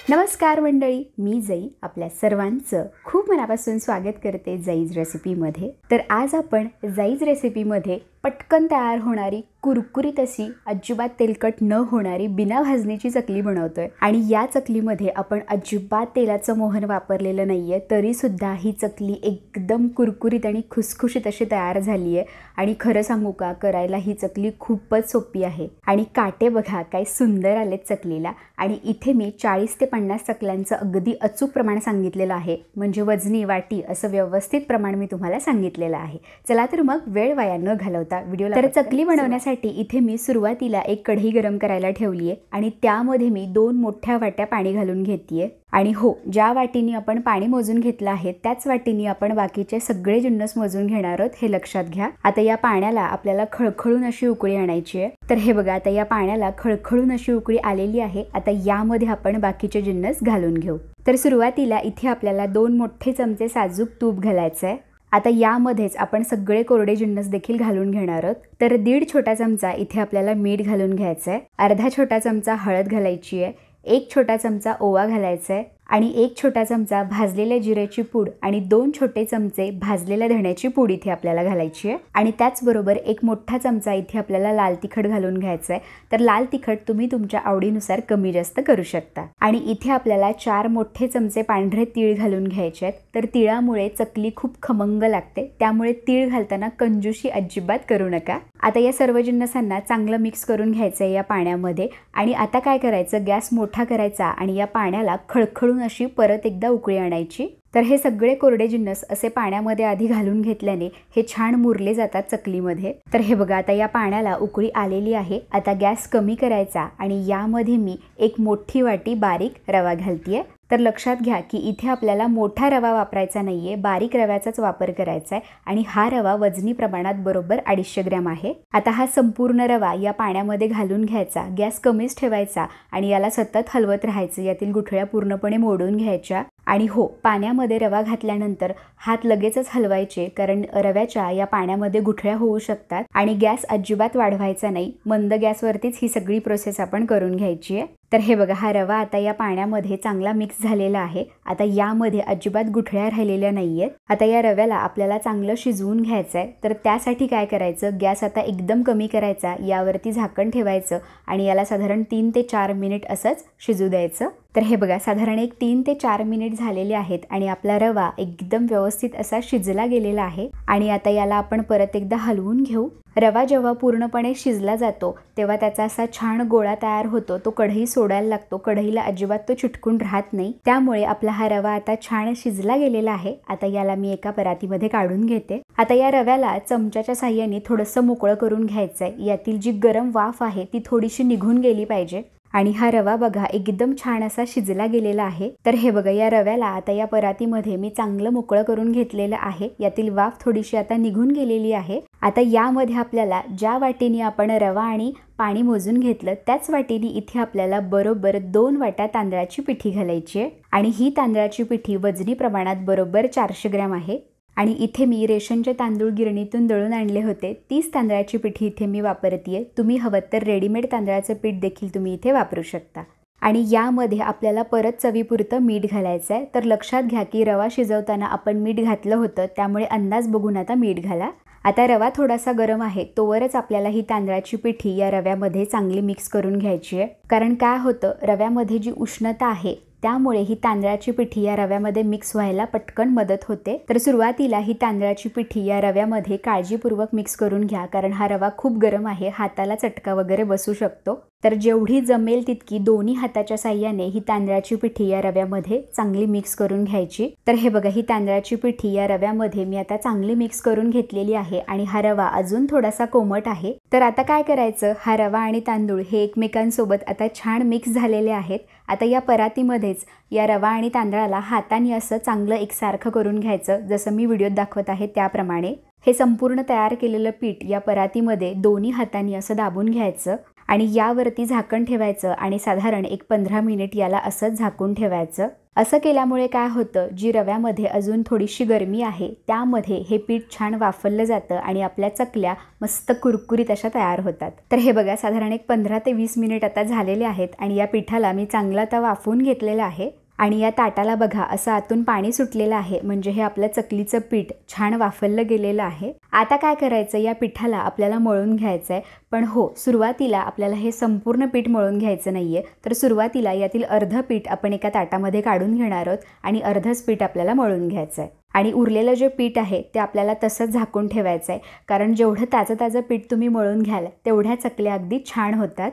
नमस्कार मंडळी, मी जई आपल्या सर्वांचं खूप मनापासून स्वागत करते जाईज रेसिपीमध्ये। तर आज आपण जाईज रेसिपीमध्ये पटकन तयार होणारी कुरकुरीत अशी अजिबात तेलकट न होणारी बिना भाजणीची चकली बनवतोय। आणि या चकलीमध्ये आपण अजिबात तेलाचं मोहन वापरलेलं नाहीये, तरी सुद्धा ही चकली एकदम कुरकुरीत आणि खुसखुशीत अशी तयार झाली आहे। आणि खरं सांगू का, करायला ही चकली खूपच सोपी आहे। आणि काटे बघा काय सुंदर आलेत चकलीला। आणि इथे मी 40 ते 50 चकल्यांचं अगदी अचूक प्रमाण सांगितलेलं आहे, म्हणजे वजनी वाटी असं व्यवस्थित प्रमाण मी तुम्हाला सांगितलेलं आहे। चला तर मग वेळ वाया न घालवता व्हिडिओला। तर चकली बनवण्यासाठी इथे मी सुरुवातीला एक कढई गरम करायला ठेवली आहे आणि त्यामध्ये मी 2 मोठ्या वाट्या पाणी घालून घेतेय। आणि हो, ज्या वाटीने आपण पाणी मोजून घेतलं आहे त्याच वाटीने आपण बाकीचे सगळे जिन्नस मोजून घेणार आहोत, हे लक्षात घ्या। आता या पाण्याला आपल्याला खळखळून अशी उकळी आणायची आहे। तर हे बघा, आता या पाण्याला खळखळून अशी उकळी आलेली आहे। आता यामध्ये आपण बाकीचे जिन्नस घालून घेऊ। तर सुरुवातीला इथे आपल्याला 2 मोठे चमचे साजूक तूप घालायचं आहे। आता यामध्येच आपण सगळे कोरडे जिन्नस देखील घालून घेणार आहोत। तर 1.5 छोटा चमचा इथे आपल्याला मीठ घालून घ्यायचं आहे, अर्धा छोटा चमचा हळद घालायची आहे, 1 छोटा चमचा ओवा घालायचा आहे आणि 1 छोटा चमचा भाजलेल्या जिऱ्याची पूड आणि 2 छोटे चमचे भाजलेल्या धण्याची पूड इथे आपल्याला घालायची आहे। आणि त्याचबरोबर 1 मोठा चमचा इथे आपल्याला लाल तिखट घालून घ्यायचं आहे। तर लाल तिखट तुम्ही तुमच्या आवडीनुसार कमी जास्त करू शकता। आणि इथे आपल्याला 4 मोठे चमचे पांढरे तीळ घालून घ्यायचे आहेत। तर तिळामुळे चकली खूप खमंग लागते, त्यामुळे तीळ घालताना कंजूशी अजिबात करू नका। आता या सर्व जिन्नसांना चांगलं मिक्स करून घ्यायचं आहे या पाण्यामध्ये। आणि आता काय करायचं, गॅस मोठा करायचा आणि या पाण्याला खळखळून अशी परत एकदा उकळी आणायची। तर हे सगळे कोरडे जिन्नस असे पाण्यामध्ये आधी घालून घेतल्याने हे छान मुरले जातात चकलीमध्ये। तर हे बघा, आता या पाण्याला उकळी आलेली आहे। आता गॅस कमी करायचा आणि यामध्ये मी 1 मोठी वाटी बारीक रवा घालतीये। तर लक्षात घ्या की इथे आपल्याला मोठा रवा वापरायचा नाहीये, बारीक रव्याचाच वापर करायचा आहे। आणि हा रवा वजनी प्रमाणात बरोबर 250 ग्रॅम आहे। आता हा संपूर्ण रवा या पाण्यामध्ये घालून घ्यायचा, गॅस कमीच ठेवायचा आणि याला सतत हलवत राहायचं, यातील गुठळ्या पूर्णपणे मोडून घ्यायच्या। आणि हो, पाण्यामध्ये रवा घातल्यानंतर हात लगेचच हलवायचे, कारण रव्याच्या या पाण्यामध्ये गुठळ्या होऊ शकतात। आणि गॅस अजिबात वाढवायचा नाही, मंद गॅसवरतीच ही सगळी प्रोसेस आपण करून घ्यायची आहे। तर हे बघा, हा रवा आता या पाण्यामध्ये चांगला मिक्स झालेला आहे। आता यामध्ये अजिबात गुठळ्या राहिलेल्या नाहीयेत। आता या रव्याला आपल्याला चांगलं शिजवून घ्यायचं आहे। तर त्यासाठी काय करायचं, गॅस आता एकदम कमी करायचा, यावरती झाकण ठेवायचं आणि याला साधारण 3 ते 4 मिनिट असंच शिजू द्यायचं। तर हे बघा, साधारण 3 ते 4 मिनिट झालेले आहेत आणि आपला रवा एकदम व्यवस्थित असा शिजला गेलेला आहे। आणि आता याला आपण परत एकदा हलवून घेऊ। रवा जेव्हा पूर्णपणे शिजला जातो तेव्हा त्याचा असा छान गोळा तयार होतो, तो कढई सोडायला लागतो, कढईला अजिबात तो चिटकून राहत नाही। त्यामुळे आपला हा रवा आता छान शिजला गेलेला आहे। आता याला मी एका परातीमध्ये काढून घेते। आता या रव्याला चमच्याच्या साहाय्याने थोडंसं मोकळं करून घ्यायचंय, यातील जी गरम वाफ आहे ती थोडीशी निघून गेली पाहिजे। आणि हा रवा बघा एकदम छान असा शिजला गेलेला आहे। तर हे बघा, या रव्याला आता या परातीमध्ये मी चांगलं मोकळं करून घेतलेलं आहे, यातील वाफ थोडीशी आता निघून गेलेली आहे। आता यामध्ये आपल्याला ज्या वाटीने आपण रवा आणि पाणी मोजून घेतलं त्याच वाटीने इथे आपल्याला बरोबर 2 वाट्या तांदळाची पिठी घालायची आहे। आणि ही तांदळाची पिठी वजनी प्रमाणात बरोबर 400 ग्रॅम आहे। आणि इथे मी रेशनचे तांदूळ गिरणीतून दळून आणले होते, तीच तांदळाची पिठी इथे मी वापरतेय। तुम्ही हवं तर रेडीमेड तांदळाचं पीठ देखील तुम्ही इथे वापरू शकता। आणि यामध्ये आपल्याला परत चवीपुरतं मीठ घालायचं आहे। तर लक्षात घ्या की रवा शिजवताना आपण मीठ घातलं होतं, त्यामुळे अंदाज बघून आता मीठ घाला। आता रवा थोडासा गरम आहे तोवरच आपल्याला ही तांदळाची पिठी या रव्यामध्ये चांगली मिक्स करून घ्यायची आहे। कारण काय होतं, रव्यामध्ये जी उष्णता आहे त्यामुळे ही तांदळाची पिठी या रव्यामध्ये मिक्स व्हायला पटकन मदत होते। तर सुरुवातीला ही तांदळाची पिठी या रव्यामध्ये काळजीपूर्वक मिक्स करून घ्या, कारण हा रवा खूप गरम आहे, हाताला चटका वगैरे बसू शकतो। तर जेवढी जमेल तितकी दोन्ही हाताच्या साहाय्याने ही तांदळाची पिठी या रव्यामध्ये चांगली मिक्स करून घ्यायची। तर हे बघा, ही तांदळाची पिठी या रव्यामध्ये मी आता चांगली मिक्स करून घेतलेली आहे आणि हा रवा अजून थोडासा कोमट आहे। तर आता काय करायचं, हा रवा आणि तांदूळ हे एकमेकांसोबत आता छान मिक्स झालेले आहेत। आता या परातीमध्येच या रवा आणि तांदळाला हाताने असं चांगलं एकसारखं करून घ्यायचं, जसं मी व्हिडिओत दाखवत आहे त्याप्रमाणे। हे संपूर्ण तयार केलेलं पीठ या परातीमध्ये दोन्ही हातांनी असं दाबून घ्यायचं आणि यावरती झाकण ठेवायचं आणि साधारण 15 मिनिट याला असंच झाकून ठेवायचं। असं केल्यामुळे काय होतं, जी रव्यामध्ये अजून थोडीशी गरमी आहे त्यामध्ये हे पीठ छान वाफरलं जातं आणि आपल्या चकल्या मस्त कुरकुरीत अशा तयार होतात. तर हे बघा, साधारण एक 15 ते 20 मिनिट आता झालेले आहेत आणि या पिठाला मी चांगलं आता वाफवून घेतलेलं आहे. आणि या ताटाला बघा असं आतून पाणी सुटलेलं आहे, म्हणजे हे आपलं चकलीचं पीठ छान वाफरलं गेलेलं आहे. आता काय करायचं, या पिठाला आपल्याला मळून घ्यायचं आहे. पण हो, सुरुवातीला आपल्याला हे संपूर्ण पीठ मळून घ्यायचं नाहीये. तर सुरुवातीला यातील अर्धं पीठ आपण एका ताटामध्ये काढून घेणार आहोत आणि अर्धंच पीठ आपल्याला मळून घ्यायचं आहे. आणि उरलेलं जे पीठ आहे ते आपल्याला तसंच झाकून ठेवायचं आहे, कारण जेवढं ताजं पीठ तुम्ही मळून घ्याल तेवढ्या चकल्या अगदी छान होतात.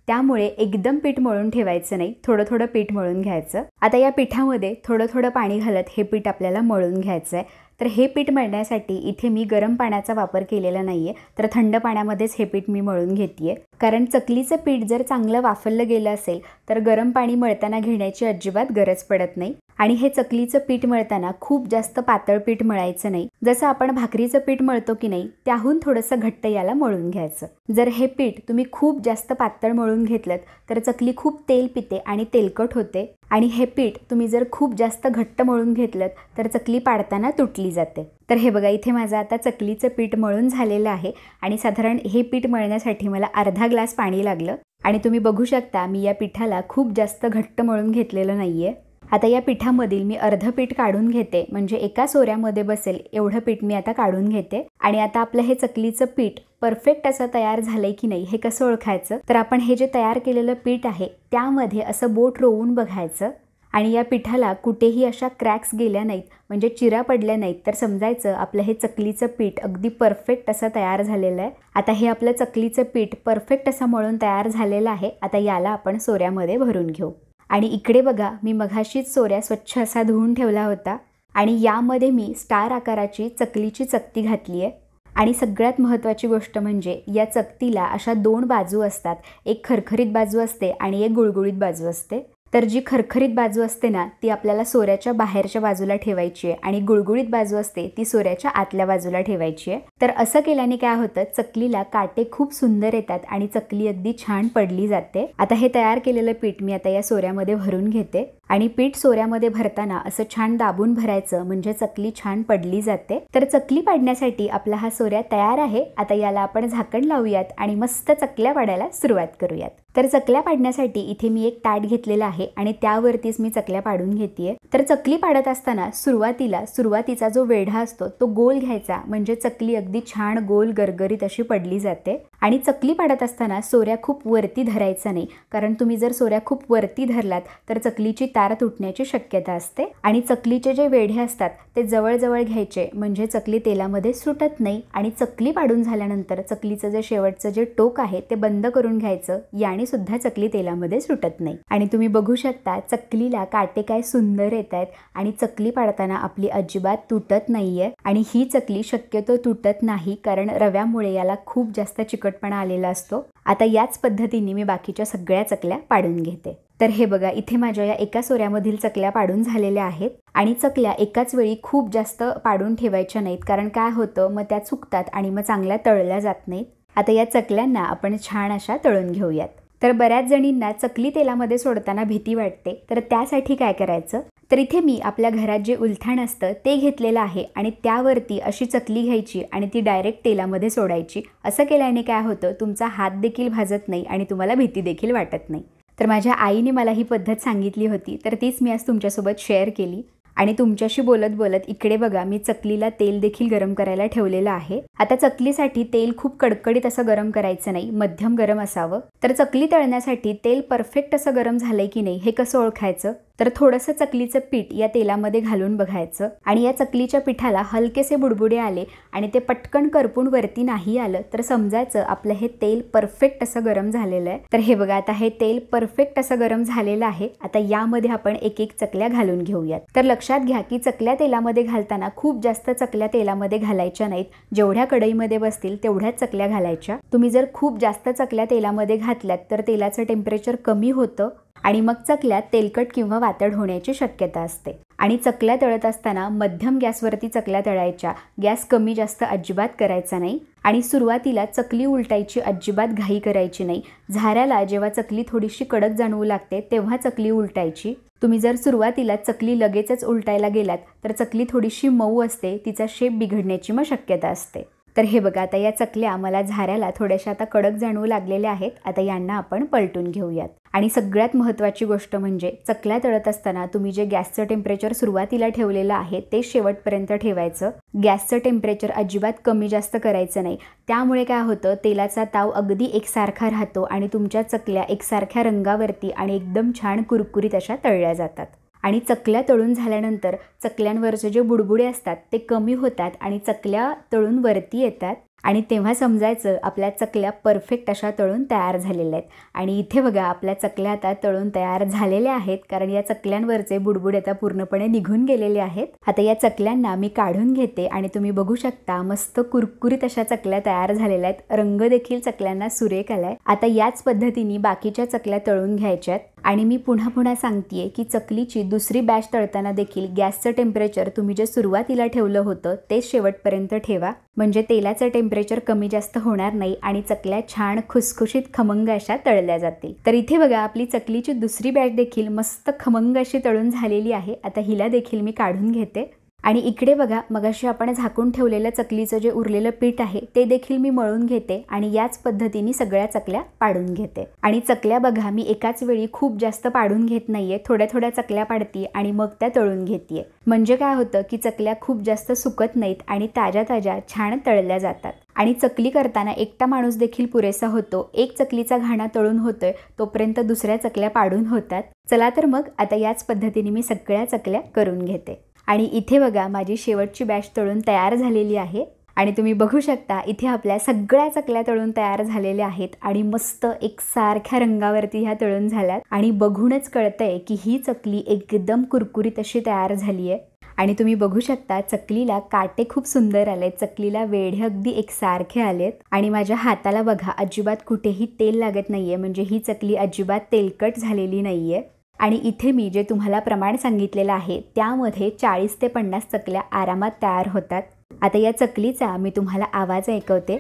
त्यामुळे एकदम पीठ मळून ठेवायचं नाही, थोडं थोडं पीठ मळून घ्यायचं. आता या पिठामध्ये थोडं थोडं पाणी घालत हे पीठ आपल्याला मळून घ्यायचं आहे. तर हे पीठ मळण्यासाठी इथे मी गरम पाण्याचा वापर केलेला नाहीये, तर थंड पाण्यामध्येच हे पीठ मी मळून घेतेय. कारण चकलीचं पीठ जर चांगलं वाफरलं गेलं असेल तर गरम पाणी मळताना घेण्याची अजिबात गरज पडत नाही. आणि हे चकलीचं पीठ मळताना खूप जास्त पातळ पीठ मळायचं नाही. जसं आपण भाकरीचं पीठ मळतो की नाही, त्याहून थोडंसं घट्ट याला मळून घ्यायचं. जर हे पीठ तुम्ही खूप जास्त पातळ मळून घेतलं तर चकली खूप तेल पिते आणि तेलकट होते. आणि हे पीठ तुम्ही जर खूप जास्त घट्ट मळून घेतलं तर चकली पाडताना तुटली जाते. तर हे बघा, इथे माझं आता चकलीचं पीठ मळून झालेलं आहे आणि साधारण हे पीठ मळण्यासाठी मला अर्धा ग्लास पाणी लागलं. आणि तुम्ही बघू शकता मी या पिठाला खूप जास्त घट्ट मळून घेतलेलं नाहीये. आता या पिठामधील मी अर्धं पीठ काढून घेते, म्हणजे एका सोऱ्यामध्ये बसेल एवढं पीठ मी आता काढून घेते. आणि आता आपलं हे चकलीचं पीठ परफेक्ट असं तयार झालंय की नाही हे कसं ओळखायचं, तर आपण हे जे तयार केलेलं पीठ आहे त्यामध्ये असं बोट रोवून बघायचं. आणि या पिठाला कुठेही अशा क्रॅक्स गेल्या नाहीत, म्हणजे चिरा पडल्या नाहीत, तर समजायचं आपलं हे चकलीचं पीठ अगदी परफेक्ट असं तयार झालेलं आहे. आता हे आपलं चकलीचं पीठ परफेक्ट असं मळून तयार झालेलं आहे. आता याला आपण सोऱ्यामध्ये भरून घेऊ. आणि इकडे बघा, मी मघाशीच सोऱ्या स्वच्छ असा धुवून ठेवला होता आणि यामध्ये मी स्टार आकाराची चकलीची चकती घातली आहे. आणि सगळ्यात महत्त्वाची गोष्ट म्हणजे या चकतीला अशा 2 बाजू असतात, एक खरखरीत बाजू असते आणि एक गुळगुळीत बाजू असते. तर जी खरखरीत बाजू असते ना ती आपल्याला सोऱ्याच्या बाहेरच्या बाजूला ठेवायची आहे आणि गुळगुळीत बाजू असते ती सोऱ्याच्या आतल्या बाजूला ठेवायची आहे. तर असं केल्याने काय होतं, चकलीला काटे खूप सुंदर येतात आणि चकली अगदी छान पडली जाते. आता हे तयार केलेलं पीठ मी आता या सोऱ्यामध्ये भरून घेते आणि पीठ सोऱ्यामध्ये भरताना असं छान दाबून भरायचं, म्हणजे चकली छान पडली जाते. तर चकली पाडण्यासाठी आपला हा सोऱ्या तयार आहे. आता याला आपण झाकण लावूयात आणि मस्त चकल्या पाडायला सुरुवात करूयात. तर चकल्या पाडण्यासाठी इथे मी एक ताट घेतलेलं आहे आणि त्यावरतीच मी चकल्या पाडून घेतेय. तर चकली पाडत असताना सुरुवातीचा जो वेढा असतो तो गोल घ्यायचा, म्हणजे चकली अगदी छान गोल गरगरीत अशी पडली जाते. आणि चकली पाडत असताना सोऱ्या खूप वरती धरायचा नाही, कारण तुम्ही जर सोऱ्या खूप वरती धरलात तर चकलीची तार तुटण्याची शक्यता असते. आणि चकलीचे जे वेढे असतात ते जवळजवळ घ्यायचे, म्हणजे चकली तेलामध्ये सुटत नाही. आणि चकली पाडून झाल्यानंतर चकलीचं जे शेवटचं जे टोक आहे ते बंद करून घ्यायचं, याने सुद्धा चकली तेलामध्ये सुटत नाही. आणि तुम्ही बघू शकता चकलीला काटे काय सुंदर येत आहेत आणि चकली पाडताना आपली अजिबात तुटत नाहीये. आणि ही चकली शक्यतो तुटत नाही, कारण रव्यामुळे याला खूप जास्त चिकटपणा आलेला असतो. आता याच पद्धतीने मी बाकीच्या सगळ्या चकल्या पाडून घेते. तर हे बघा, इथे माझ्या या एका सोऱ्यामधील चकल्या पाडून झालेल्या आहेत. आणि चकल्या एकाच वेळी खूप जास्त पाडून ठेवायच्या नाहीत, कारण काय होतं मग त्या चुकतात आणि मग चांगल्या तळल्या जात नाहीत. आता या चकल्यांना आपण छान अशा तळून घेऊयात. तर बऱ्याच जणींना चकली तेलामध्ये सोडताना भीती वाटते, तर त्यासाठी काय करायचं, तर इथे मी आपल्या घरात जे उलथाण असतं ते घेतलेलं आहे आणि त्यावरती अशी चकली घ्यायची आणि ती डायरेक्ट तेलामध्ये सोडायची. असं केल्याने काय होतं, तुमचा हात देखील भाजत नाही आणि तुम्हाला भीती देखील वाटत नाही. तर माझ्या आईने मला ही पद्धत सांगितली होती, तर तीच मी आज तुमच्यासोबत शेअर केली. आणि तुमच्याशी बोलत बोलत इकडे बघा मी चकलीला तेल देखील गरम करायला ठेवलेलं आहे. आता चकलीसाठी तेल खूप कडकडीत असं गरम करायचं नाही, मध्यम गरम असावं. तर चकली तळण्यासाठी तेल परफेक्ट असं गरम झालंय की नाही हे कसं ओळखायचं, तर थोडंसं चकलीचं पीठ या तेलामध्ये घालून बघायचं आणि या चकलीच्या पिठाला हलकेसे बुडबुडे आले आणि ते पटकन करपून वरती नाही आलं तर समजायचं आपलं हे तेल परफेक्ट असं गरम झालेलं आहे. तर हे बघा, आता हे तेल परफेक्ट असं गरम झालेलं आहे. आता यामध्ये आपण एक एक चकल्या घालून घेऊयात. तर लक्षात घ्या की चकल्या तेलामध्ये घालताना खूप जास्त चकल्या तेलामध्ये घालायच्या नाहीत, जेवढ्या कढईमध्ये बसतील तेवढ्याच चकल्या घालायच्या. तुम्ही जर खूप जास्त चकल्या तेलामध्ये घातल्यात तर तेलाचं टेम्परेचर कमी होतं आणि मग चकल्या तेलकट किंवा वातड होण्याची शक्यता असते. आणि चकल्या तळत असताना मध्यम गॅसवरती चकल्या तळायच्या, गॅस कमी जास्त अजिबात करायचा नाही. आणि सुरुवातीला चकली उलटायची अजिबात घाई करायची नाही. झाऱ्याला जेव्हा चकली थोडीशी कडक जाणवू लागते तेव्हा चकली उलटायची. तुम्ही जर सुरुवातीला चकली लगेचच उलटायला गेलात तर चकली थोडीशी मऊ असते, तिचा शेप बिघडण्याची मग शक्यता असते. तर हे बघा, आता या चकल्या मला झाऱ्याला थोड्याशा आता कडक जाणवू लागलेल्या आहेत. आता यांना आपण पलटून घेऊयात. आणि सगळ्यात महत्त्वाची गोष्ट म्हणजे चकल्या तळत असताना तुम्ही जे गॅसचं टेम्परेचर सुरुवातीला ठेवलेलं आहे ते शेवटपर्यंत ठेवायचं. गॅसचं टेम्परेचर अजिबात कमी जास्त करायचं नाही. त्यामुळे काय होतं, तेलाचा ताव अगदी एकसारखा राहतो आणि तुमच्या चकल्या एकसारख्या रंगावरती आणि एकदम छान कुरकुरीत अशा तळल्या जातात. आणि चकल्या तळून झाल्यानंतर चकल्यांवरचे जे बुडबुडे असतात ते कमी होतात आणि चकल्या तळून वरती येतात. आणि तेव्हा समजायचं आपल्या चकल्या परफेक्ट अशा तळून तयार झालेल्या आहेत. आणि इथे बघा, आपल्या चकल्या आता तळून तयार झालेल्या आहेत, कारण या चकल्यांवरचे बुडबुडे आता पूर्णपणे निघून गेलेले आहेत. आता या चकल्यांना मी काढून घेते आणि तुम्ही बघू शकता मस्त कुरकुरीत अशा चकल्या तयार झालेल्या आहेत. रंग देखील चकल्यांना सुरेख आलाय. आता याच पद्धतीने बाकीच्या चकल्या तळून घ्यायच्यात. आणि मी पुन्हा सांगतेय की चकलीची दुसरी बॅच तळताना देखील गॅसचं टेम्परेचर तुम्ही जे सुरुवातीला ठेवलं होतं तेच शेवटपर्यंत ठेवा, म्हणजे तेलाचं टेम्परेचर कमी जास्त होणार नाही आणि चकल्या छान खुसखुशीत खमंग अशा तळल्या जातील. तर इथे बघा, आपली चकलीची दुसरी बॅच देखील मस्त खमंग अशी तळून झालेली आहे. आता हिला देखील मी काढून घेते. आणि इकडे बघा, मगाशी आपण झाकून ठेवलेलं चकलीचं जे उरलेलं पीठ आहे ते देखील मी मळून घेते आणि याच पद्धतीने सगळ्या चकल्या पाडून घेते. आणि चकल्या बघा, मी एकाच वेळी खूप जास्त पाडून घेत नाहीये, थोड्या थोड्या चकल्या पाडते आणि मग त्या तळून घेते. म्हणजे काय होतं की चकल्या खूप जास्त सुकत नाहीत आणि ताज्या ताज्या छान तळल्या जातात. आणि चकली करताना एकटा माणूस देखील पुरेसा होतो. एक चकलीचा घाणा तळून होतोय तोपर्यंत दुसऱ्या चकल्या पाडून होतात. चला तर मग आता याच पद्धतीने मी सगळ्या चकल्या करून घेते. आणि इथे बघा, माझी शेवटची बॅच तळून तयार झालेली आहे. आणि तुम्ही बघू शकता इथे आपल्या सगळ्या चकल्या तळून तयार झालेल्या आहेत आणि मस्त एकसारख्या रंगावरती ह्या तळून झाल्यात. आणि बघूनच कळतंय की ही चकली एकदम कुरकुरीत अशी तयार झाली आहे. आणि तुम्ही बघू शकता चकलीला काटे खूप सुंदर आलेत, चकलीला वेढे अगदी एकसारखे आलेत. आणि माझ्या हाताला बघा, अजिबात कुठेही तेल लागत नाहीये, म्हणजे ही चकली अजिबात तेलकट झालेली नाहीये. आणि इथे मी जे तुम्हाला प्रमाण सांगितलेलं आहे त्यामध्ये 40 ते 50 चकल्या आरामात तयार होतात. आता या चकलीचा मी तुम्हाला आवाज ऐकवते.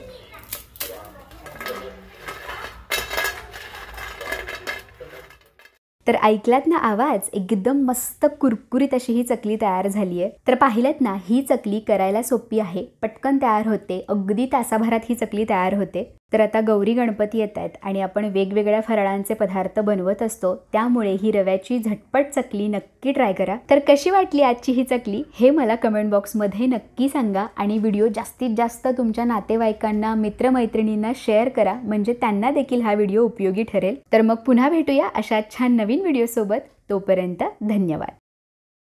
तर ऐकलात ना आवाज, एकदम मस्त कुरकुरीत अशी ही चकली तयार झाली आहे. तर पाहिलत ना, ही चकली करायला सोपी आहे, पटकन तयार होते, अगदी तासाभरात ही चकली तयार होते. तर आता गौरी गणपती येत आहेत आणि आपण वेगवेगळ्या फराळांचे पदार्थ बनवत असतो, त्यामुळे ही रव्याची झटपट चकली नक्की ट्राय करा. तर कशी वाटली आजची ही चकली हे मला कमेंट बॉक्समध्ये नक्की सांगा. आणि व्हिडिओ जास्तीत जास्त तुमच्या नातेवाईकांना, मित्रमैत्रिणींना शेअर करा, म्हणजे त्यांना देखील हा व्हिडिओ उपयोगी ठरेल. तर मग पुन्हा भेटूया अशा छान नवीन व्हिडिओसोबत. तोपर्यंत धन्यवाद.